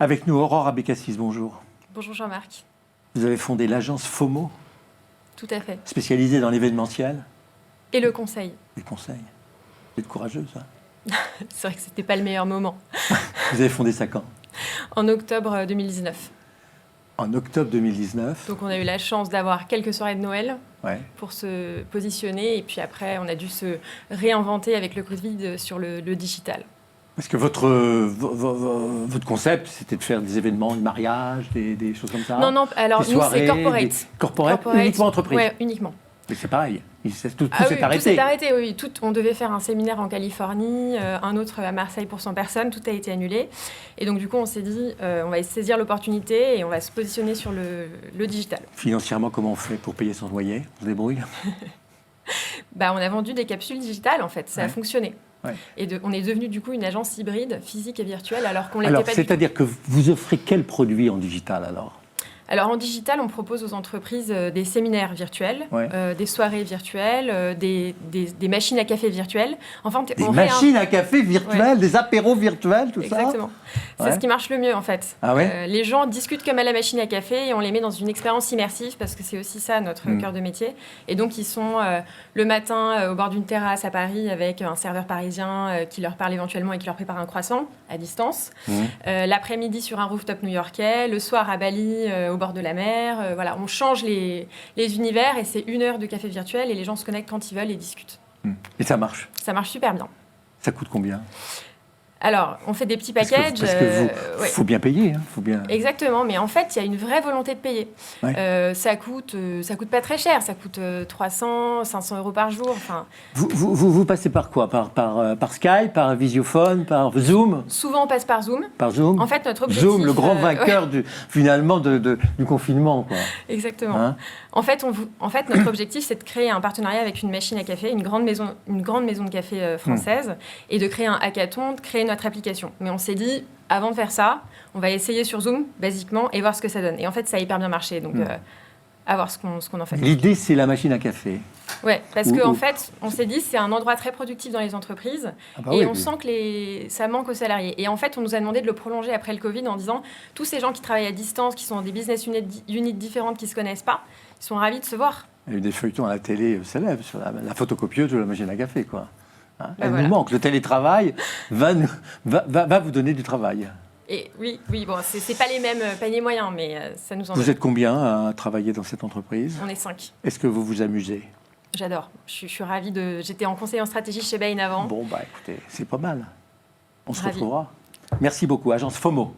Avec nous, Aurore Abécassis, bonjour. Bonjour Jean-Marc. Vous avez fondé l'agence FOMO, Tout à fait. spécialisée dans l'événementiel. Et le conseil. Les conseils. Vous êtes courageuse, hein. C'est vrai que c'était pas le meilleur moment. Vous avez fondé ça quand? En octobre 2019. En octobre 2019. Donc on a eu la chance d'avoir quelques soirées de Noël Ouais. pour se positionner. Et puis après, on a dû se réinventer avec le Covid sur le digital. Parce que votre concept, c'était de faire des événements, des mariages, des choses comme ça. Non, alors des nous, soirées, c'est corporate. Corporate, uniquement entreprise. Oui, uniquement. Mais c'est pareil. Tout Ah s'est oui, arrêté. Tout s'est arrêté, oui. On devait faire un séminaire en Californie, un autre à Marseille pour 100 personnes. Tout a été annulé. Et donc, du coup, on s'est dit, on va saisir l'opportunité et on va se positionner sur le digital. Financièrement, comment on fait pour payer son loyer? On se débrouille? On a vendu des capsules digitales, en fait. Ça a fonctionné. Ouais. Et on est devenu, du coup, une agence hybride, physique et virtuelle, alors qu'on l'était pas du tout. C'est-à-dire que vous offrez quel produit en digital, alors? Alors, en digital, on propose aux entreprises des séminaires virtuels, des soirées virtuelles, des machines à café virtuelles. Enfin, des machines à café virtuelles, des apéros virtuels, tout ça? Exactement. C'est ce qui marche le mieux, en fait. Ah ouais? Les gens discutent comme à la machine à café et on les met dans une expérience immersive parce que c'est aussi ça, notre cœur de métier. Et donc, ils sont le matin au bord d'une terrasse à Paris avec un serveur parisien qui leur parle éventuellement et qui leur prépare un croissant à distance. L'après-midi sur un rooftop new-yorkais, le soir à Bali, au bord de la mer. Voilà, on change les univers et c'est 1 heure de café virtuel et les gens se connectent quand ils veulent et discutent. Et ça marche? Ça marche super bien. Ça coûte combien? Alors, on fait des petits packages. Parce que faut bien payer. Hein, faut bien... Exactement, mais en fait, il y a une vraie volonté de payer. Ouais. Ça coûte pas très cher, ça coûte 300, 500 euros par jour. Enfin... Vous passez par quoi? Par Skype, par Visiophone, par Zoom? Souvent, on passe par Zoom. Par Zoom? En fait, notre objectif... Zoom, le grand vainqueur finalement du confinement, quoi. Exactement. Hein? En fait, notre objectif, c'est de créer un partenariat avec une machine à café, une grande maison de café française, et de créer un hackathon, de créer notre application. Mais on s'est dit, avant de faire ça, on va essayer sur Zoom, basiquement, et voir ce que ça donne. Et en fait, ça a hyper bien marché, donc à voir ce qu'on en fait. L'idée, c'est la machine à café. Oui, parce qu'en fait, on s'est dit, c'est un endroit très productif dans les entreprises, on sent que ça manque aux salariés. Et en fait, on nous a demandé de le prolonger après le Covid en disant, tous ces gens qui travaillent à distance, qui sont dans des business units différentes, qui ne se connaissent pas, ils sont ravis de se voir. Il y a eu des feuilletons à la télé célèbres sur la photocopieuse ou la machine à café, quoi. Hein? Elle voilà. nous manque. Le télétravail va vous donner du travail. Et oui, bon, c'est pas les mêmes paniers moyens, mais ça nous en donne. Vous êtes combien à travailler dans cette entreprise? On est 5. Est-ce que vous vous amusez? J'adore. Je suis ravie de... J'étais en conseil en stratégie chez Bain avant. Bon, écoutez, c'est pas mal. On se retrouvera. Merci beaucoup. Agence FOMO.